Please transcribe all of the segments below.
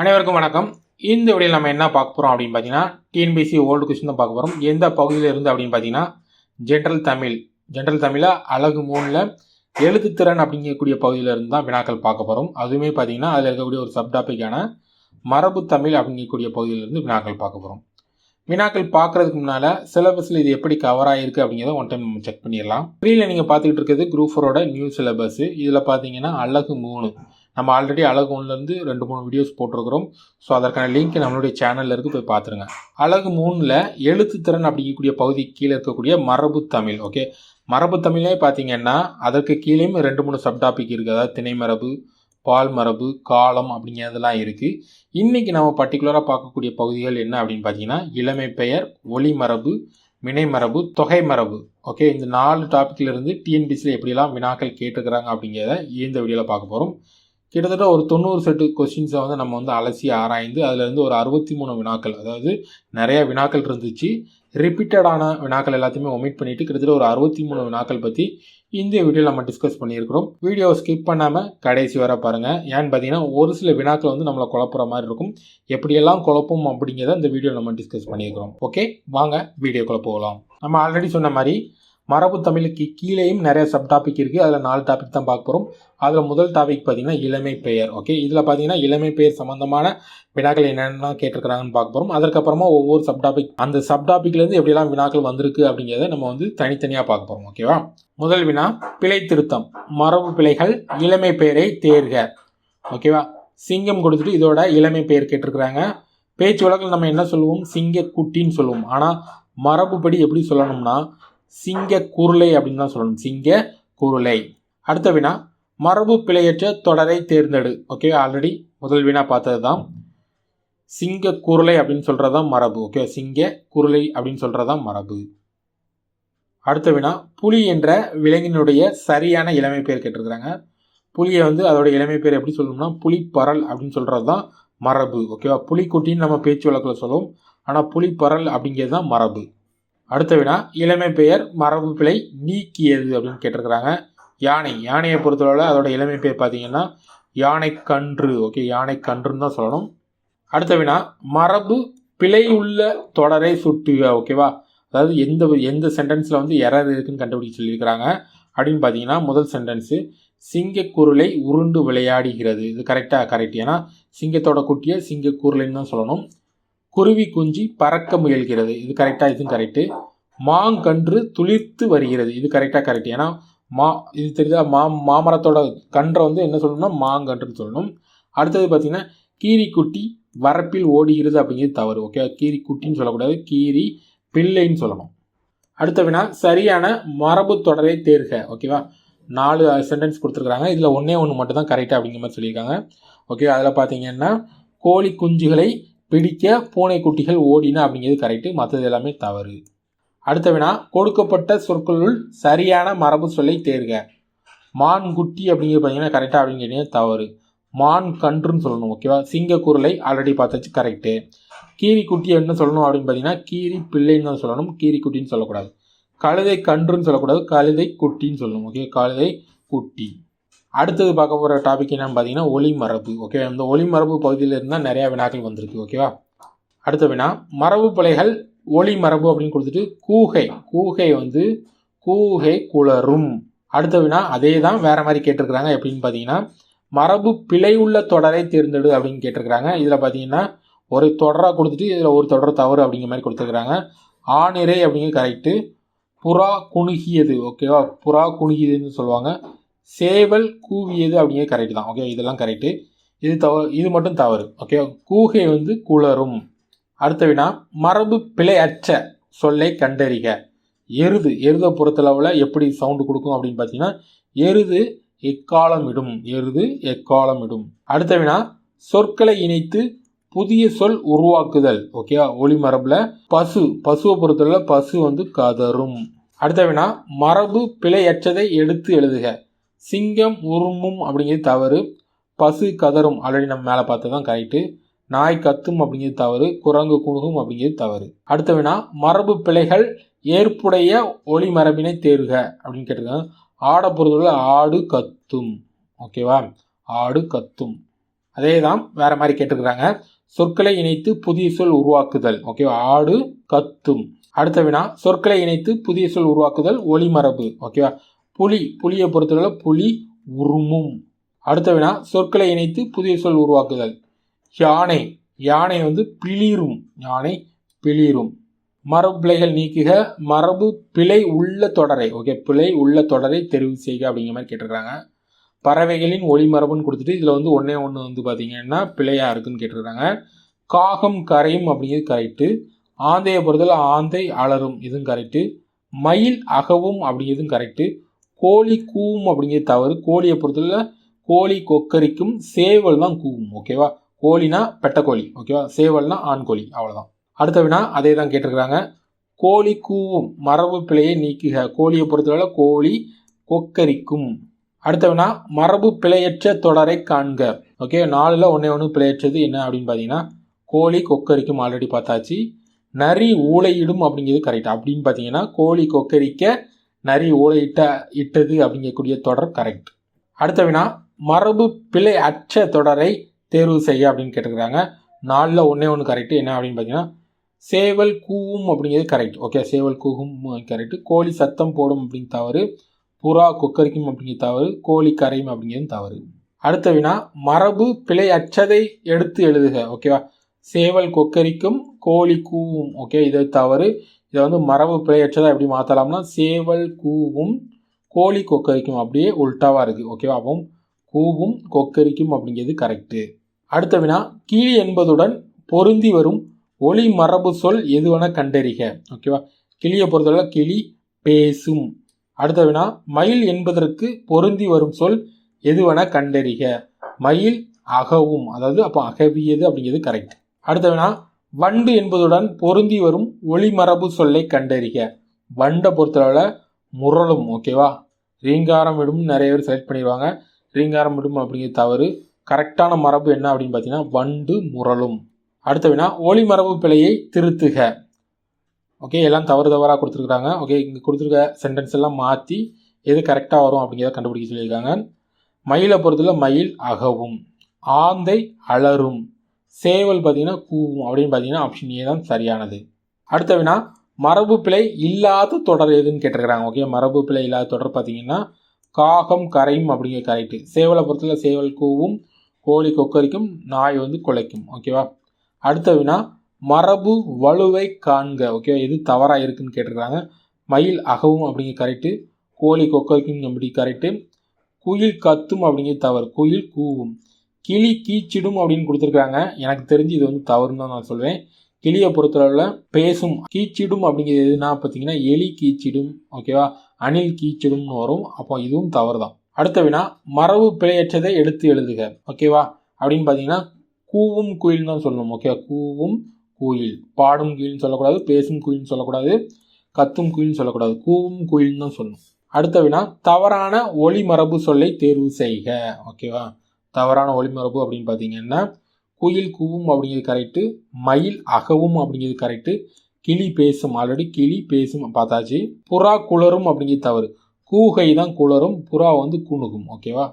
அனைவருக்கும் வணக்கம். இந்த வீடியோவில் நம்ம என்ன பார்க்க போகிறோம் அப்படின்னு பார்த்தீங்கன்னா, டிஎன்பிஎஸ்சி ஓல்டு கொஸ்டின் தான் பார்க்க போகிறோம். எந்த பகுதியில் இருந்து அப்படின்னு பார்த்தீங்கன்னா, ஜென்ரல் தமிழில் அழகு 3ல் எழுத்துத்திறன் அப்படிங்கக்கூடிய பகுதியில் இருந்து தான் வினாக்கள் பார்க்க போகிறோம். அதுவுமே பார்த்தீங்கன்னா அதில் இருக்கக்கூடிய ஒரு சப்டாபிக்கான மரபு தமிழ் அப்படிங்கக்கூடிய பகுதியிலிருந்து வினாக்கள் பார்க்க போகிறோம். வினாக்கள் பார்க்குறதுக்கு முன்னால் சிலபஸில் இது எப்படி கவர் ஆகிருக்கு அப்படிங்கிறத ஒன் டைம் நம்ம செக் பண்ணிடலாம். ஸ்க்ரீனில் நீங்கள் பார்த்துக்கிட்டு இருக்கிறது குரூப் 4ஓட நியூ சிலபஸ். இதில் பார்த்தீங்கன்னா அழகு 3 நம்ம ஆல்ரெடி அழகு 1லேருந்து 2-3 வீடியோஸ் போட்டிருக்கிறோம். ஸோ அதற்கான லிங்க் நம்மளுடைய சேனலில் இருக்குது, போய் பார்த்துருங்க. அழகு 3ல் எழுத்துத்திறன் அப்படிங்கக்கூடிய பகுதி கீழே இருக்கக்கூடிய மரபு தமிழ். ஓகே, மரபு தமிழே பார்த்தீங்கன்னா அதற்கு கீழேயும் 2-3 சப்டாபிக் இருக்குது. அதாவது திணை மரபு, பால் மரபு, காலம் அப்படிங்கிறதெல்லாம் இருக்குது. இன்றைக்கி நம்ம பர்டிகுலராக பார்க்கக்கூடிய பகுதிகள் என்ன அப்படின்னு பார்த்தீங்கன்னா, இளமை பெயர், ஒளி மரபு, வினை மரபு, தொகை மரபு. ஓகே, இந்த 4 டாப்பிக்கிலிருந்து டிஎன்பிஎஸ்சியில் எப்படிலாம் வினாக்கள் கேட்டுக்கிறாங்க அப்படிங்கிறத இந்த வீடியோவில் பார்க்க போகிறோம். கிட்டத்தட்ட ஒரு 90 செட்டு கொஸ்டின்ஸை வந்து நம்ம வந்து அலசி ஆராய்ந்து அதிலேருந்து ஒரு 63 வினாக்கள், அதாவது நிறைய வினாக்கள் இருந்துச்சு, ரிப்பீட்டடான வினாக்கள் எல்லாத்தையுமே ஒமிட் பண்ணிவிட்டு கிட்டத்தட்ட ஒரு 63 வினாக்கள் பற்றி இந்த வீடியோவில் நம்ம டிஸ்கஸ் பண்ணியிருக்கிறோம். வீடியோவை ஸ்கிப் பண்ணாமல் கடைசி வர பாருங்கள். ஏன்னு பார்த்தீங்கன்னா ஒரு சில வினாக்கள் வந்து நம்மளை குழப்புற மாதிரி இருக்கும். எப்படியெல்லாம் குழப்பம் அப்படிங்கிறத இந்த வீடியோவில் நம்ம டிஸ்கஸ் பண்ணியிருக்கிறோம். ஓகே, வாங்க வீடியோக்குள்ளே போகலாம். நம்ம ஆல்ரெடி சொன்ன மாதிரி மரபு தமிழுக்கு கீழேயும் நிறைய சப் டாபிக் இருக்குது. அதில் 4 டாபிக் தான் பார்க்க போகிறோம். அதில் முதல் டாபிக் பார்த்தீங்கன்னா இளமை பெயர். ஓகே, இதில் பார்த்தீங்கன்னா இளமை பெயர் சம்மந்தமான வினாக்கள் என்னென்ன கேட்டிருக்கிறாங்கன்னு பார்க்க போகிறோம். அதற்கப்புறமா ஒவ்வொரு சப் டாபிக், அந்த சப் டாபிக்லேருந்து எப்படியெல்லாம் வினாக்கள் வந்திருக்கு அப்படிங்கிறத நம்ம வந்து தனித்தனியாக பார்க்க போகிறோம். ஓகேவா? முதல் வினா, பிழை திருத்தம். மரபு பிழைகள், இளமை பெயரை தேர்க. ஓகேவா? சிங்கம் கொடுத்துட்டு இதோட இளமை பெயர் கேட்டிருக்கிறாங்க. பேச்சு வழக்கில் நம்ம என்ன சொல்லுவோம்? சிங்க குட்டின்னு சொல்லுவோம். ஆனால் மரபுப்படி எப்படி சொல்லணும்னா சிங்க குருளை அப்படின்னு தான் சொல்லணும். சிங்க குருளை. அடுத்த வினா, மரபு பிழையற்ற தொடரை தேர்ந்தெடு. ஓகே, ஆல்ரெடி முதல் வினா பார்த்தது தான். சிங்க குருளை அப்படின்னு சொல்கிறது தான் மரபு. ஓகே, சிங்க குருளை அப்படின்னு சொல்கிறது தான் மரபு. அடுத்த வினா, புலி என்ற விலங்கினுடைய சரியான இளமை பெயர் கேட்டிருக்கிறாங்க. புலியை வந்து அதோட இளமை பெயர் எப்படி சொல்லணும்னா புலிப்பரல் அப்படின்னு சொல்கிறது தான் மரபு. ஓகேவா? புலிக்குட்டின்னு நம்ம பேச்சு வழக்கில் சொல்லுவோம். ஆனால் புலிப்பரல் அப்படிங்கிறது தான் மரபு. அடுத்த வினா, இளமை பெயர் மரபு பிழை நீக்கியது அப்படின்னு கேட்டிருக்கிறாங்க. யானையை பொறுத்தவரை அதோட இளமை பெயர் பார்த்தீங்கன்னா யானை கன்று. ஓகே, யானை கன்றுன்னு தான் சொல்லணும். அடுத்த வினா, மரபு பிழை உள்ள தொடரை சுட்டுக. ஓகேவா? அதாவது எந்த சென்டென்ஸில் வந்து எரர் இருக்குன்னு கண்டுபிடிச்சு சொல்லியிருக்கிறாங்க அப்படின்னு பார்த்தீங்கன்னா, முதல் சென்டென்ஸு சிங்கக்குருளை உருண்டு விளையாடுகிறது. இது கரெக்ட். ஏன்னா சிங்கத்தோட குட்டியை சிங்கக்குருளைன்னு தான் சொல்லணும். குருவி குஞ்சு பறக்க முயல்கிறது. இது கரெக்டாக, இதுவும் கரெக்டு. மாங்கன்று துளிர்த்து வருகிறது. இது கரெக்ட். ஏன்னா இது தெரியுதா, மாமரத்தோட கன்றை வந்து என்ன சொல்லணும்னா மாங்கன்றுன்னு சொல்லணும். அடுத்தது பார்த்தீங்கன்னா கீரிக்குட்டி வரப்பில் ஓடுகிறது அப்படிங்கிறது தவறு. ஓகே, கீரிக்குட்டின்னு சொல்லக்கூடாது, கீரி பிள்ளைன்னு சொல்லணும். அடுத்த வினா, சரியான மரபு தொடரை தேர்க. ஓகேவா? 4 சென்டென்ஸ் கொடுத்துருக்குறாங்க. இதில் ஒன்று மட்டும் தான் கரெக்டாக அப்படிங்கிற மாதிரி சொல்லியிருக்காங்க. ஓகே, அதில் பார்த்தீங்கன்னா கோழி குஞ்சுகளை பிடிக்க பூனை குட்டிகள் ஓடின அப்படிங்கிறது கரெக்டு, மற்றது எல்லாமே தவறு. அடுத்த வினா, கொடுக்கப்பட்ட சொற்களுள் சரியான மரபு சொல்லை தேர்க. மான் குட்டி அப்படிங்கிறது பார்த்தீங்கன்னா கரெக்டாக அப்படிங்கிறது தவறு. மான் கன்றுன்னு சொல்லணும். ஓகேவா? சிங்கக்குருளை ஆல்ரெடி பார்த்தாச்சு, கரெக்டு. கீரி குட்டி என்ன சொல்லணும் அப்படின்னு பார்த்தீங்கன்னா கீரி பிள்ளைன்னு தான் சொல்லணும், கீரி குட்டின்னு சொல்லக்கூடாது. கழுதை கன்றுன்னு சொல்லக்கூடாது, கழுதை குட்டின்னு சொல்லணும். ஓகே, கழுதை குட்டி. அடுத்தது பார்க்க போகிற டாபிக் என்னன்னு பார்த்தீங்கன்னா ஒளி மரபு. ஓகே, அந்த ஒளி மரபு பகுதியில் இருந்தால் நிறையா வினாக்கள் வந்திருக்கு. ஓகேவா? அடுத்த வினா, மரபு பிழைகள் ஒளி மரபு அப்படின்னு கொடுத்துட்டு கூகை வந்து கூகை குளரும். அடுத்த வினா அதே தான் வேறு மாதிரி கேட்டிருக்கிறாங்க. எப்படின்னு பார்த்தீங்கன்னா மரபு பிழை உள்ள தொடரை தேர்ந்தெடு அப்படின்னு கேட்டிருக்கிறாங்க. இதில் பார்த்தீங்கன்னா ஒரு தொடராக கொடுத்துட்டு இதில் ஒரு தொடர் தவறு அப்படிங்கிற மாதிரி கொடுத்துருக்குறாங்க. ஆணிரை அப்படிங்கிறது கரெக்டு. புறா குணுகியது. ஓகேவா? புறா குணுகியதுன்னு சொல்லுவாங்க. சேவல் கூவியது அப்படிங்கிறது கரெக்டு தான். ஓகே, இதெல்லாம் கரெக்டு. இது மட்டும் தவறு. ஓகே, கூகை வந்து குளரும். அடுத்த வினா, மரபு பிழை அற்ற சொல்லை கண்டறிக. எருதை பொறுத்தளவில் எப்படி சவுண்டு கொடுக்கும் அப்படின்னு பார்த்தீங்கன்னா எருது எக்காலம் இடும். அடுத்த வினா, சொற்களை இணைத்து புதிய சொல் உருவாக்குதல். ஓகேவா? ஒளி மரபில் பசுவை பொறுத்தளவில் பசு வந்து கதரும். அடுத்த வினா, மரபு பிழையற்றதை எடுத்து எழுதுக. சிங்கம் உருமும் அப்படிங்கிறது தவறு. பசு கதரும் ஆல்ரெடி நம்ம மேலே பார்த்தது தான் கரெக்டு. நாய் கத்தும் அப்படிங்கிறது தவறு. குரங்கு குணுகும் அப்படிங்கிறது தவறு. அடுத்த வினா, மரபு பிழைகள் ஏற்புடைய ஒளி மரபினை தேர்க அப்படின்னு கேட்டிருக்காங்க. ஆடை பொறுத்தவரை ஆடு கத்தும். ஓகேவா? ஆடு கத்தும். அதே தான் வேற மாதிரி கேட்டிருக்கிறாங்க. சொற்களை இணைத்து புதிய சொல் உருவாக்குதல். ஓகேவா, ஆடு கத்தும். அடுத்த வினா, சொற்களை இணைத்து புதிய சொல் உருவாக்குதல் ஒளிமரபு. ஓகேவா, புலியை பொறுத்தவரை புலி உருமும். அடுத்த வினா, சொற்களை இணைத்து புதிய சொல் உருவாக்குதல் யானை வந்து பிளிரும். யானை பிளிரும். மரபு பிழைகள் நீக்குக, மரபு பிழை உள்ள தொடரை. ஓகே, பிழை உள்ள தொடரை தெரிவு செய்க அப்படிங்கிற மாதிரி கேட்டிருக்காங்க. பறவைகளின் ஒளிமரபுன்னு கொடுத்துட்டு இதில் வந்து ஒன்று வந்து பார்த்தீங்கன்னா பிழையா இருக்குன்னு கேட்டிருக்காங்க. காகம் கரையும் அப்படிங்கிறது கரெக்டு. ஆந்தையை பொறுத்தவரை ஆந்தை அலரும், இதுவும் கரெக்டு. மயில் அகவும் அப்படிங்கிறதும் கரெக்டு. கோழி கூவும் அப்படிங்கிறது தவறு. கோழியை பொறுத்தவரை கோழி கொக்கரிக்கும், சேவல் தான் கூவும். ஓகேவா, கோழினா பெட்டக்கோழி. ஓகேவா, சேவல்னா ஆண் கோழி. அவ்வளோதான். அடுத்த வினா அதே தான் கேட்டிருக்கிறாங்க. கோழி கூவும், மரபு பிழையை நீக்குக. கோழியை பொறுத்தவரை கோழி கொக்கரிக்கும். அடுத்த வினா, மரபு பிழையற்ற தொடரை காண்க. ஓகே, 4ல் ஒன்று பிழையற்றது என்ன அப்படின்னு பார்த்தீங்கன்னா கோழி கொக்கரிக்கும், ஆல்ரெடி பார்த்தாச்சு. நரி ஊளையிடும் அப்படிங்கிறது கரெக்ட். அப்படின்னு பார்த்தீங்கன்னா கோழி கொக்கரிக்க நரி இட்டது அப்படிங்கக்கூடிய தொடர் கரெக்ட். அடுத்த வினா, மரபு பிழை அற்ற தொடரை தேர்வு செய்ய அப்படின்னு கேட்டிருக்கிறாங்க. 4ல் ஒன்று கரெக்ட். என்ன அப்படின்னு பார்த்தீங்கன்னா சேவல் கூவும் அப்படிங்கிறது கரெக்ட். ஓகே, சேவல் கூவும் கரெக்ட். கோழி சத்தம் போடும் அப்படின்னு தவறு. புறா கொக்கரிக்கும் அப்படிங்கிறது தவறு. கோழி கரையும் அப்படிங்கிறது தவறு. அடுத்த வினா, மரபு பிழை அற்றதை எடுத்து எழுதுக. ஓகேவா, சேவல் கொக்கரிக்கும், கோழி கூவும். ஓகே, இது தவறு. இதை வந்து மரபு பிழையற்றதை எப்படி மாற்றலாம்னா சேவல் கூவும், கோழி கொக்கரிக்கும். அப்படியே உல்டாவாக இருக்குது. ஓகேவா, அப்போ கூவும் கொக்கரிக்கும் அப்படிங்கிறது கரெக்டு. அடுத்த வினா, கிளி என்பதுடன் பொருந்தி வரும் ஒளி மரபு சொல் எதுவென கண்டறிக. ஓகேவா, கிளியை பொறுத்தவரை கிளி பேசும். அடுத்த வினா, மயில் என்பதற்கு பொருந்தி வரும் சொல் எதுவென கண்டறிக. மயில் அகவும், அதாவது அப்போ அகவியது அப்படிங்கிறது கரெக்ட். அடுத்த வினா, வண்டு என்பதுடன் பொருந்தி வரும் ஒளி மரபு சொல்லை கண்டறிக. வண்டை பொறுத்தவரை முரளும். ஓகேவா, ரீங்காரம் விடும் நிறைய பேர் செலக்ட் பண்ணிடுவாங்க. ரீங்காரம் விடும் அப்படிங்கிறது தவறு. கரெக்டான மரபு என்ன அப்படின்னு பார்த்தீங்கன்னா வண்டு முரளும். அடுத்த வினா, ஒளி மரபு பிழையை திருத்துக. ஓகே, எல்லாம் தவறாக கொடுத்துருக்குறாங்க. ஓகே, இங்கே கொடுத்துருக்க சென்டென்ஸ் எல்லாம் மாற்றி எது கரெக்டாக வரும் அப்படிங்கிறத கண்டுபிடிக்க சொல்லியிருக்காங்க. மயிலை பொறுத்தவரை மயில் அகவும், ஆந்தை அலரும், சேவல் பார்த்தீங்கன்னா கூவும். அப்படின்னு பார்த்தீங்கன்னா ஆப்ஷன் ஏ தான் சரியானது. அடுத்த வினா, மரபு பிழை இல்லாத தொடர் எதுன்னு கேட்டிருக்கிறாங்க. ஓகே, மரபு பிழை இல்லாத தொடர் பார்த்தீங்கன்னா காகம் கரையும் அப்படிங்கிற கரெக்டு. சேவலை பொறுத்தவரை சேவல் கூவும், கோழி கொக்கரிக்கும், நாய் வந்து குலைக்கும். ஓகேவா. அடுத்த வினா, மரபு வலுவை காண்க. ஓகே, எது தவறாக இருக்குன்னு கேட்டிருக்காங்க. மயில் அகவும் அப்படிங்கிற கரெக்டு. கோழி கொக்கரிக்கும் அப்படி கரெக்டு. குயில் கத்தும் அப்படிங்கிறது தவறு. குயில் கூவும். கிளி கீச்சிடும் அப்படின்னு கொடுத்துருக்காங்க. எனக்கு தெரிஞ்சு இது வந்து தவறுன்னு தான் நான் சொல்வேன். கிளியை பொறுத்தளவில் பேசும். கீச்சிடும் அப்படிங்கிறது எதுனா பார்த்தீங்கன்னா எலி கீச்சிடும். ஓகேவா, அணில் கீச்சிடும்னு வரும். அப்போ இதுவும் தவறு தான். அடுத்த வினா, மரபு பிழையற்றதை எடுத்து எழுதுக. ஓகேவா, அப்படின்னு பார்த்தீங்கன்னா கூவும் குயில் தான் சொல்லணும். ஓகே, கூவும் குயில். பாடும் குயில்னு சொல்லக்கூடாது, பேசும் குயில்னு சொல்லக்கூடாது, கத்தும் குயில்னு சொல்லக்கூடாது, கூவும் குயில்னு தான் சொல்லணும். அடுத்த வினா, தவறான ஒளிமரபு சொல்லை தேர்வு செய்க. ஓகேவா, தவறான ஒளிமரபு அப்படின்னு பார்த்தீங்கன்னா குயில் கூவும் அப்படிங்கிறது கரெக்டு. மயில் அகவும் அப்படிங்கிறது கரெக்டு. கிளி பேசும், ஆல்ரெடி கிளி பேசும் பார்த்தாச்சு. புறா குளரும் அப்படிங்கிறது தவறு. கூகை தான் குளரும், புறா வந்து குணுகும். ஓகேவா.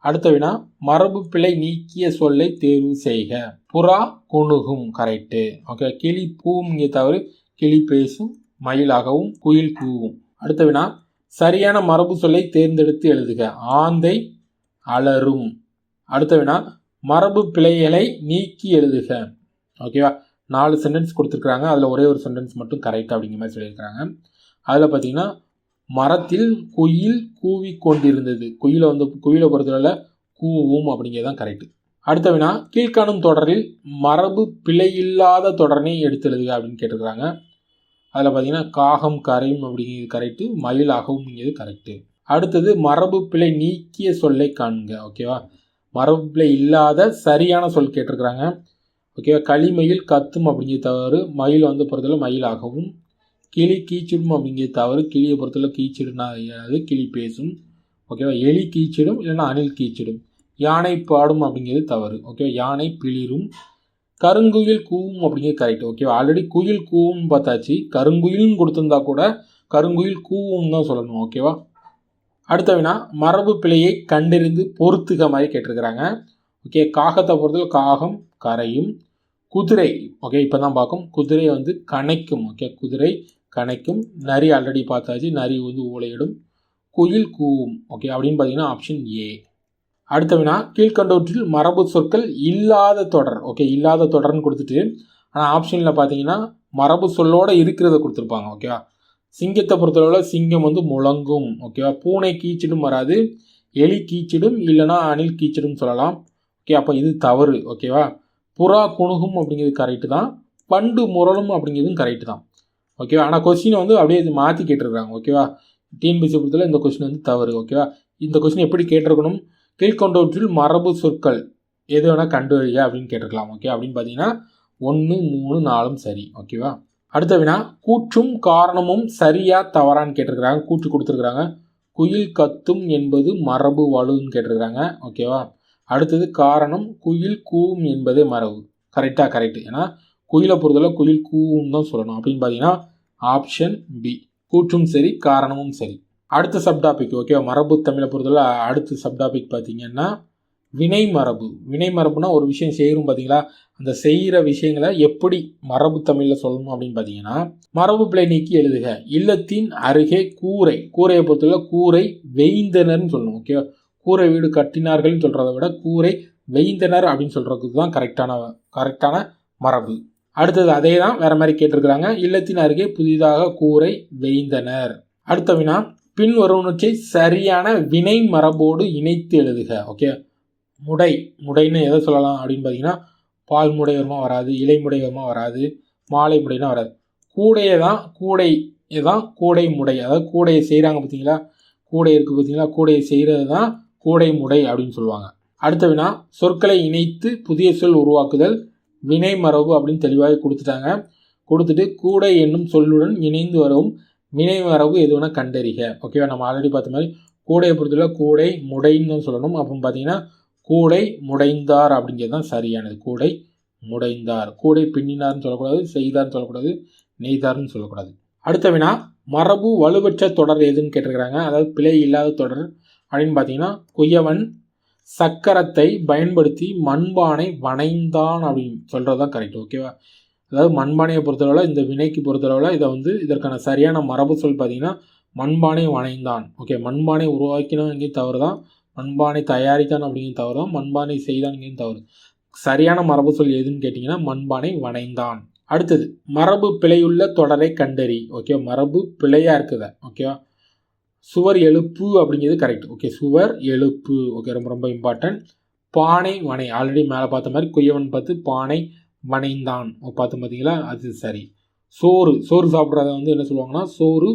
அடுத்த வினா, மரபு பிழை நீக்கிய சொல்லை தேர்வு செய்க. புறா குணுகும் கரெக்டு. ஓகே, கிளி பூவும் இங்கே தவறு. கிளி பேசும், மயில் அகவும், குயில் கூவும். அடுத்த வினா, சரியான மரபு சொல்லை தேர்ந்தெடுத்து எழுதுக. ஆந்தை அலரும். அடுத்த வினா, மரபு பிழைகளை நீக்கி எழுதுக. ஓகேவா, 4 சென்டென்ஸ் கொடுத்துருக்குறாங்க. அதில் ஒரே ஒரு சென்டென்ஸ் மட்டும் கரெக்ட் அப்படிங்கிற மாதிரி சொல்லியிருக்கிறாங்க. அதில் பார்த்தீங்கன்னா மரத்தில் குயில் கூவி கொண்டிருந்தது. குயிலை பொறுத்தவரை கூவும் அப்படிங்கிறது தான் கரெக்டு. அடுத்த வினா, கீழ்காணும் தொடரில் மரபு பிழையில்லாத தொடரனை எடுத்து எழுதுக அப்படின்னு கேட்டிருக்கிறாங்க. அதில் பார்த்தீங்கன்னா காகம் கரையும் அப்படிங்கிறது கரெக்டு. மயில் அகவும்ங்கிறது கரெக்டு. அடுத்தது மரபு பிழை நீக்கிய சொல்லை காண்க. ஓகேவா, மரபு பிழை இல்லாத சரியான சொல் கேட்டிருக்கிறாங்க. ஓகேவா, களிமயில் கத்தும் அப்படிங்கிறது தவறு. மயில் வந்து பொறுத்தவரை மயில் ஆகவும். கிளி கீச்சிடும் அப்படிங்கிறது தவறு. கிளியை பொறுத்தவரை கீச்சிடுனா கிளி பேசும். ஓகேவா, எலி கீச்சிடும் இல்லைன்னா அணில் கீச்சிடும். யானை பாடும் அப்படிங்கிறது தவறு. ஓகேவா, யானை பிளிரும். கருங்குயில் கூவும் அப்படிங்கிறது கரெக்ட். ஓகேவா, ஆல்ரெடி குயில் கூவும் பார்த்தாச்சு. கருங்குயில்னு கொடுத்துருந்தா கூட கருங்குயில் கூவும் தான் சொல்லணும். ஓகேவா. அடுத்த வினா, மரபு பிழையை கண்டறிந்து பொறுத்துக மாதிரி கேட்டிருக்கிறாங்க. ஓகே. காகத்தை பொறுத்தவரை காகம் கரையும். குதிரை ஓகே இப்போ தான் பார்க்கும். குதிரை வந்து கனைக்கும். ஓகே குதிரை கனைக்கும். நரி ஆல்ரெடி பார்த்தாச்சு. நரி வந்து ஊளையிடும். குயில் கூவும். ஓகே அப்படின்னு பார்த்தீங்கன்னா ஆப்ஷன் ஏ. அடுத்த வினா கீழ்கண்டவற்றில் மரபு சொற்கள் இல்லாத தொடர். ஓகே இல்லாத தொடர்னு கொடுத்துட்டு ஆனால் ஆப்ஷனில் பார்த்தீங்கன்னா மரபு சொல்லோடு இருக்கிறத கொடுத்துருப்பாங்க. ஓகேவா. சிங்கத்தை பொறுத்தளவில் சிங்கம் வந்து முழங்கும். ஓகேவா. பூனை கீச்சிடும் வராது. எலி கீச்சிடும் இல்லைனா அணில் கீச்சிடும் சொல்லலாம். ஓகே அப்போ இது தவறு. ஓகேவா. புறா குணுகும் அப்படிங்கிறது கரெக்டு தான். பண்டு முரளும் அப்படிங்கிறதும் கரெக்டு தான். ஓகேவா. ஆனால் கொஸ்டினை வந்து அப்படியே இது மாற்றி கேட்டிருக்காங்க. ஓகேவா. டிஎன்பிஎஸ்சி பொறுத்தவரை இந்த கொஸ்டின் வந்து தவறு. ஓகேவா. இந்த கொஸ்டின் எப்படி கேட்டிருக்கணும், கீழ்கண்டவற்றில் மரபு சொற்கள் எது வேணால் கண்டுபிடிக்க அப்படின்னு கேட்டிருக்கலாம். ஓகே அப்படின்னு பார்த்தீங்கன்னா 1, 3, 4 சரி. ஓகேவா. அடுத்த வினா கூற்றும் காரணமும் சரியா தவறான்னு கேட்டிருக்கிறாங்க. கூற்று கொடுத்துருக்குறாங்க. குயில் கத்தும் என்பது மரபு வலுன்னு கேட்டிருக்கிறாங்க. ஓகேவா. அடுத்தது காரணம் குயில் கூவும் என்பதே மரபு. கரெக்டாக கரெக்டு. ஏன்னா குயிலை பொறுத்தவரை குயில் கூவும் தான் சொல்லணும். அப்படின்னு பார்த்தீங்கன்னா ஆப்ஷன் பி. கூற்றும் சரி காரணமும் சரி. அடுத்த சப்டாபிக் ஓகேவா. மரபு தமிழை பொறுத்தவரை அடுத்த சப்டாபிக் பார்த்தீங்கன்னா வினை மரபு. வினை மரபுனா ஒரு விஷயம் செய்கிறோம் பார்த்தீங்களா, அந்த செய்கிற விஷயங்களை எப்படி மரபு தமிழில் சொல்லணும் அப்படின்னு பார்த்தீங்கன்னா மரபு பிழை நீக்கி எழுதுக. இல்லத்தின் அருகே கூரை. கூரையை பொறுத்தவரை கூரை வெய்ந்தனர்னு சொல்லணும். ஓகேவா. கூரை வீடு கட்டினார்கள்னு சொல்கிறத விட கூரை வெய்ந்தனர் அப்படின்னு சொல்கிறதுக்கு தான் கரெக்டான மரபு. அடுத்தது அதே தான் வேறு மாதிரி கேட்டிருக்கிறாங்க. இல்லத்தின் அருகே புதிதாக கூரை வெய்ந்தனர். அடுத்த வினா பின் வருவனவற்றை சரியான வினை மரபோடு இணைத்து எழுதுக. ஓகே. முடைன்னு எதை சொல்லலாம் அப்படின்னு பார்த்தீங்கன்னா பால் முடை வருமா வராது, இலை முடை வருமா வராது, மாலை முடைனா வராது. கூடையை தான் கூடை முடை. அதாவது கூடையை செய்கிறாங்க பார்த்தீங்களா, கூடை இருக்குது பார்த்தீங்களா, கூடையை செய்கிறது தான் கூடை முடை அப்படின்னு சொல்லுவாங்க. அடுத்த வினா சொற்களை இணைத்து புதிய சொல் உருவாக்குதல் வினை மரபு அப்படின்னு தெளிவாக கொடுத்துட்டாங்க. கொடுத்துட்டு கூடை என்னும் சொல்லுடன் இணைந்து வரும் வினை மரபு எது வேணால் கண்டறிக. ஓகேவா. நம்ம ஆல்ரெடி பார்த்த மாதிரி கூடையை பொறுத்தவரை கூடை முடைன்னு தான் சொல்லணும். அப்படின்னு பார்த்தீங்கன்னா கூடை முடைந்தார் அப்படிங்கிறது தான் சரியானது. கூடை முடைந்தார். கூடை பின்னினார்னு சொல்லக்கூடாது, செய்தார்னு சொல்லக்கூடாது, நெய்தார்னு சொல்லக்கூடாது. அடுத்த வினா மரபு வலுவற்ற தொடர் எதுன்னு கேட்டிருக்கிறாங்க. அதாவது பிழை இல்லாத தொடர் அப்படின்னு பார்த்தீங்கன்னா குயவன் சக்கரத்தை பயன்படுத்தி மண்பானை வனைந்தான் அப்படின்னு சொல்கிறது தான் கரெக்ட். ஓகேவா. அதாவது மண்பானையை பொறுத்தளவில் இந்த வினைக்கு பொறுத்தளவில் இதை வந்து இதற்கான சரியான மரபு சொல் பார்த்தீங்கன்னா மண்பானை வனைந்தான். ஓகே. மண்பானை உருவாக்கினோம் எங்கேயும் தவறு தான். மண்பானை தயாரித்தான் அப்படிங்கிறது தவறு தான். மண்பானை செய்தான் எங்கேயும் தவறு. சரியான மரபு சொல் எதுன்னு கேட்டிங்கன்னா மண்பானை வனைந்தான். அடுத்தது மரபு பிழையுள்ள தொடரை கண்டறி. ஓகே. மரபு பிழையாக இருக்குதா. ஓகேவா. சுவர் எழுப்பு அப்படிங்கிறது கரெக்ட். ஓகே. சுவர் எழுப்பு. ஓகே. ரொம்ப ரொம்ப இம்பார்ட்டன்ட். பானை வனை ஆல்ரெடி மேலே பார்த்த மாதிரி குயவன் பார்த்து பானை வனைந்தான் பார்த்து பார்த்தீங்களா, அது சரி. சோறு சாப்பிட்றத வந்து என்ன சொல்லுவாங்கன்னா சோறு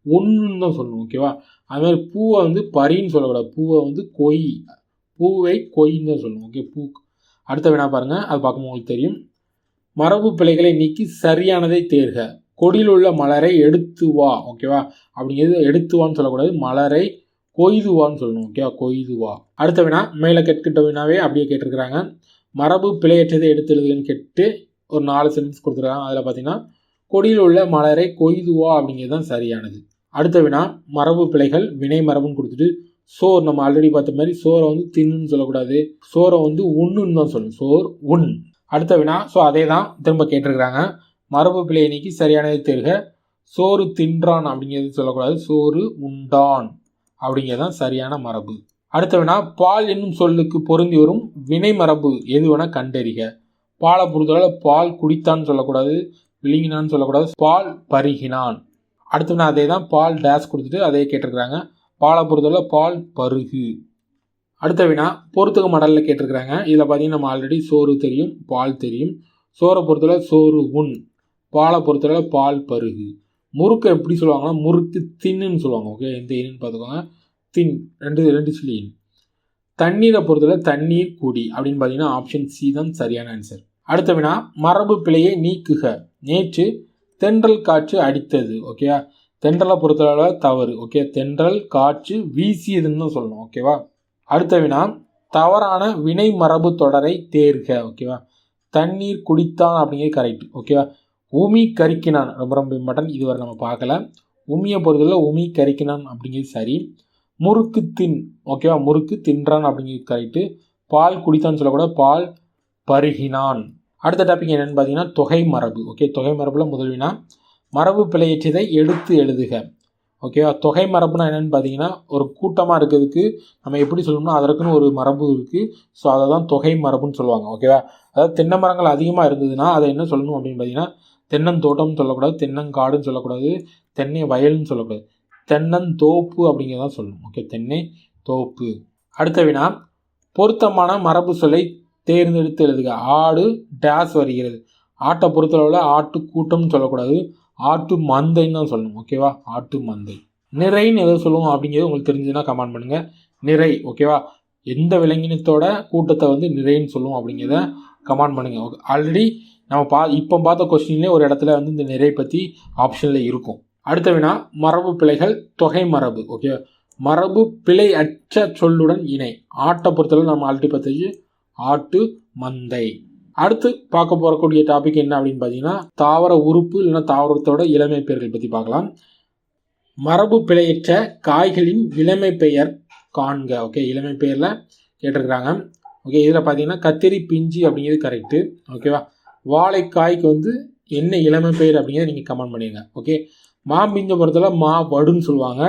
ஒன்றுன்னு தான் சொல்லணும். ஓகேவா. அதுமாதிரி பூவை வந்து பரின்னு சொல்லக்கூடாது. பூவை வந்து பூவை கொய்ன்னு தான் சொல்லணும். ஓகே. பூ. அடுத்த வினா பாருங்கள், அது பார்க்கும்போது உங்களுக்கு தெரியும். மரபு பிழைகளை நீக்கி சரியானதை தேர்க. கொடியில் உள்ள மலரை எடுத்து வா. ஓகேவா. அப்படிங்கிறது எடுத்துவான்னு சொல்லக்கூடாது, மலரை கொய்துவான்னு சொல்லணும். ஓகேவா. கொய்துவா. அடுத்த வினா மேலே கேட்கிட்ட வினாவே அப்படியே கேட்டிருக்கிறாங்க. மரபு பிழையற்றதை எடுத்து எழுதுன்னு கேட்டு ஒரு 4 சென்டென்ஸ் கொடுத்துருக்காங்க. அதில் பார்த்தீங்கன்னா கொடியில் உள்ள மலரை கொய்துவா அப்படிங்கிறது தான் சரியானது. அடுத்த வினா மரபு பிழைகள் வினை மரபுன்னு கொடுத்துட்டு சோர் நம்ம ஆல்ரெடி பார்த்த மாதிரி சோரை வந்து தின்னுன்னு சொல்லக்கூடாது, சோரை வந்து உண்ணுன்னு தான் சொல்லணும். சோர் உண். அடுத்த வினா அதே தான் திரும்ப கேட்டிருக்கிறாங்க. மரபு பிழையை நீக்கி சரியானதை தேர்க. சோறு தின்றான் அப்படிங்கிறது சொல்லக்கூடாது, சோறு உண்டான் அப்படிங்கிறது தான் சரியான மரபு. அடுத்த வினா பால் என்னும் சொல்லுக்கு பொருந்தி வரும் வினை மரபு எது வேணால் கண்டறிக. பாலை பொறுத்தவரை பால் குடித்தான்னு சொல்லக்கூடாது, விழுங்கினான்னு சொல்லக்கூடாது, பால் பருகினான். அடுத்த வினா அதே தான், பால் டேஸ் கொடுத்துட்டு அதே கேட்டிருக்கிறாங்க. பாலை பொறுத்தவரை பால் பருகு. அடுத்த வினா பொறுத்துக்க மடலில் கேட்டிருக்கிறாங்க. இதில் பார்த்தீங்கன்னா நம்ம ஆல்ரெடி சோறு தெரியும், பால் தெரியும். சோறை பொறுத்தவரை சோறு உண், பாலை பொறுத்தவரை பால் பருகு. முறுக்கு எப்படி சொல்லுவாங்கன்னா முறுக்கு தின்னுன்னு சொல்லுவாங்க. ஓகே. எந்த இன்னு பார்த்துக்கோங்க, தின். ரெண்டு சொல்லி. தண்ணீரை பொறுத்தவரை தண்ணீர் குடி அப்படின்னு பார்த்தீங்கன்னா ஆப்ஷன் சி தான் சரியான ஆன்சர். அடுத்த வினா மரபு பிழையை நீக்குக. நேற்று தென்றல் காற்று அடித்தது. ஓகேவா. தென்றலை பொறுத்தளவு தவறு. ஓகே. தென்றல் காற்று வீசியதுன்னு தான் சொல்லணும். ஓகேவா. அடுத்த வினா தவறான வினை மரபு தொடரை தேர்க. ஓகேவா. தண்ணீர் குடித்தான் அப்படிங்கிறது கரெக்ட். ஓகேவா. உமி கரிக்கினான் ரொம்ப ரொம்ப இம்பார்ட்டன்ட். இதுவரை நம்ம பார்க்கல. உமியை பொறுத்தவரை உமி கரிக்கினான் அப்படிங்கிறது சரி. முறுக்கு தின். ஓகேவா. முறுக்கு தின்றான் அப்படிங்கிறது கரெக்டு. பால் குடித்தான்னு சொல்லக்கூடாது, பால் பருகினான். அடுத்த டாபிக் என்னென்னு பார்த்தீங்கன்னா தொகை மரபு. ஓகே, தொகை மரபில் முதல் வினா மரபு பிழையற்றதை எடுத்து எழுதுக. ஓகேவா, தொகை மரபுனா என்னென்னு பார்த்தீங்கன்னா ஒரு கூட்டமாக இருக்கிறதுக்கு நம்ம எப்படி சொல்லணும்னா அதற்குன்னு ஒரு மரபு இருக்குது. ஸோ அதை தான் தொகை மரபுன்னு சொல்லுவாங்க. ஓகேவா, அதாவது தென்னை மரங்கள் அதிகமாக இருந்ததுன்னா அதை என்ன சொல்லணும் அப்படின்னு பார்த்தீங்கன்னா தென்னந்தோட்டம்னு சொல்லக்கூடாது, தென்னங்காடுன்னு சொல்லக்கூடாது, தென்னை வயல்னு சொல்லக்கூடாது, தென்னந்தோப்பு அப்படிங்கிறதான் சொல்லணும். ஓகே, தென்னை தோப்பு. அடுத்த வினா பொருத்தமான மரபு சொல்லை தேர்ந்தெடுத்து எழுதுக. ஆடு டேஸ் வருகிறது. ஆட்டை பொறுத்தளவில் ஆட்டு கூட்டம்னு சொல்லக்கூடாது, ஆட்டு மந்தைன்னு தான் சொல்லணும். ஓகேவா, ஆட்டு மந்தை. நிறைன்னு எதை சொல்லுவோம் அப்படிங்கிறது உங்களுக்கு தெரிஞ்சதுன்னா கமெண்ட் பண்ணுங்கள். நிறை. ஓகேவா, எந்த விலங்கினத்தோட கூட்டத்தை வந்து நிறைன்னு சொல்லுவோம் அப்படிங்கிறத கமெண்ட் பண்ணுங்கள். ஓகே, ஆல்ரெடி நம்ம இப்போ பார்த்த கொஸ்டின்லேயே ஒரு இடத்துல வந்து இந்த நிறை பற்றி ஆப்ஷனில் இருக்கும். அடுத்த வினா மரபு பிழைகள் தொகை மரபு. ஓகே, மரபு பிழை அற்ற சொல்லுடன் இணை. ஆட்டை பொறுத்தளவு நம்ம ஆல்ரெடி பார்த்து ஆட்டு மந்தை. அடுத்து பார்க்க போகக்கூடிய டாபிக் என்ன அப்படின்னு பார்த்தீங்கன்னா தாவர உறுப்பு இல்லைன்னா தாவரத்தோட இளமை பெயர்கள் பற்றி பார்க்கலாம். மரபு பிழையற்ற காய்களின் இளமை பெயர் காண்க. ஓகே, இளமை பெயரில் கேட்டிருக்கிறாங்க. ஓகே, இதில் பார்த்தீங்கன்னா கத்திரி பிஞ்சு அப்படிங்கிறது கரெக்டு. ஓகேவா, வாழைக்காய்க்கு வந்து என்ன இளமை பெயர் அப்படிங்கிறத நீங்கள் கமெண்ட் பண்ணிடுங்க. ஓகே, மாம்பிஞ்சை பொறுத்தளவு மா வடுன்னு சொல்லுவாங்க,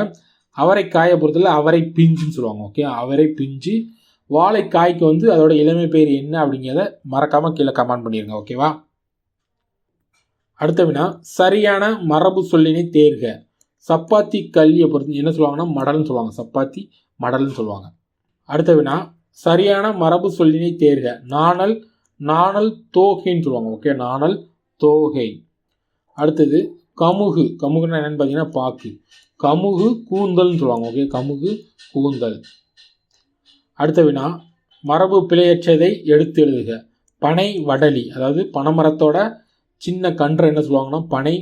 அவரைக்காயை பொறுத்தளவு அவரை பிஞ்சுன்னு சொல்லுவாங்க. ஓகே, அவரை பிஞ்சு. வாழைக்காய்க்கு வந்து அதோட இளமை பெயர் என்ன அப்படிங்கிறத மறக்காமல் கீழே கமெண்ட் பண்ணிடுங்க. ஓகேவா, அடுத்த வினா சரியான மரபு சொல்லினை தேர்க. சப்பாத்தி கல்வியை பொறுத்து என்ன சொல்லுவாங்கன்னா மடல்னு சொல்லுவாங்க, சப்பாத்தி மடல்னு சொல்லுவாங்க. அடுத்த வினா சரியான மரபு சொல்லினை தேர்க. நாணல் நாணல் தோகைன்னு சொல்லுவாங்க. ஓகே, நாணல் தோகை. அடுத்தது கமுகு. கமுகுன்னா என்னென்னு பார்த்தீங்கன்னா பாக்கு. கமுகு கூந்தல்னு சொல்லுவாங்க. ஓகே, கமுகு கூந்தல். அடுத்த வினா மரபு பிழையற்றதை எடுத்து எழுதுக. பனை வடலி, அதாவது பனைமரத்தோட சின்ன கன்று என்ன சொல்லுவாங்கன்னா பனை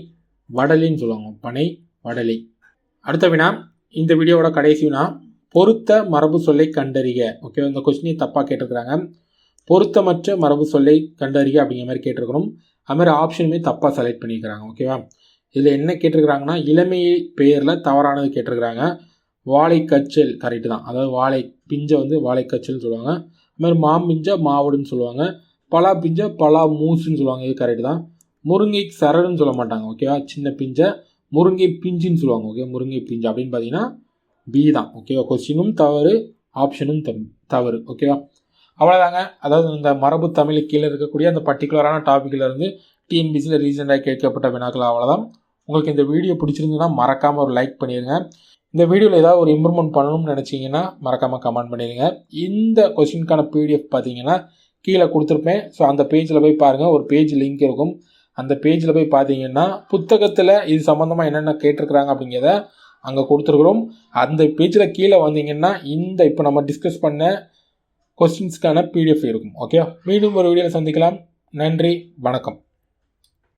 வடலின்னு சொல்லுவாங்க, பனை வடலி. அடுத்த வினா இந்த வீடியோவோட கடைசி வினா பொருத்த மரபு சொல்லை கண்டறிக. ஓகே, இந்த கொஸ்டினை தப்பாக கேட்டிருக்கிறாங்க. பொருத்தமற்ற மரபு சொல்லை கண்டறிக அப்படிங்கிற மாதிரி கேட்டிருக்கணும். அது மாதிரி ஆப்ஷனுமே தப்பாக செலக்ட் பண்ணியிருக்கிறாங்க. ஓகேவா, இதில் என்ன கேட்டிருக்கிறாங்கன்னா இளமை பெயரில் தவறானது கேட்டிருக்கிறாங்க. வாழைக்கச்சல் கரெக்டு தான், அதாவது வாழை பிஞ்சை வந்து வாழைக்கச்சல்னு சொல்லுவாங்க. அது மாதிரி மாம்பிஞ்சை மாவடுன்னு சொல்லுவாங்க, பலா பிஞ்சை பலா மூசுன்னு சொல்லுவாங்க, இது கரெக்டு தான். முருங்கை சரடுன்னு சொல்ல மாட்டாங்க. ஓகேவா, சின்ன பிஞ்சை முருங்கை பிஞ்சுன்னு சொல்லுவாங்க. ஓகே, முருங்கை பிஞ்சு அப்படின்னு பார்த்தீங்கன்னா பி தான். ஓகேவா, கொஸ்டினும் தவறு, ஆப்ஷனும் தவறு. ஓகேவா, அவ்வளோதாங்க. அதாவது இந்த மரபு தமிழுக்கு கீழே இருக்கக்கூடிய அந்த பர்டிகுலரான டாப்பிக்கில் இருந்து டிஎன்பிசியில் ரீசெண்டாக கேட்கப்பட்ட வினாக்கள் அவ்வளோதான். உங்களுக்கு இந்த வீடியோ பிடிச்சிருந்துன்னா மறக்காமல் ஒரு லைக் பண்ணிடுங்க. இந்த வீடியோவில் ஏதாவது ஒரு இம்ப்ரூவ்மெண்ட் பண்ணணும்னு நினச்சிங்கன்னா மறக்காமல் கமெண்ட் பண்ணிடுங்க. இந்த கொஸ்டினுக்கான பிடிஎஃப் பார்த்தீங்கன்னா கீழே கொடுத்துருப்பேன். ஸோ அந்த பேஜில் போய் பாருங்கள், ஒரு பேஜ் லிங்க் இருக்கும். அந்த பேஜில் போய் பார்த்தீங்கன்னா புத்தகத்தில் இது சம்மந்தமாக என்னென்ன கேட்டிருக்கிறாங்க அப்படிங்கிறத அங்கே கொடுத்துருக்குறோம். அந்த பேஜில் கீழே வந்தீங்கன்னா இந்த இப்போ நம்ம டிஸ்கஸ் பண்ண கொஸ்டின்ஸ்க்கான பிடிஎஃப் இருக்கும். ஓகே, மீண்டும் ஒரு வீடியோவில் சந்திக்கலாம். நன்றி, வணக்கம்.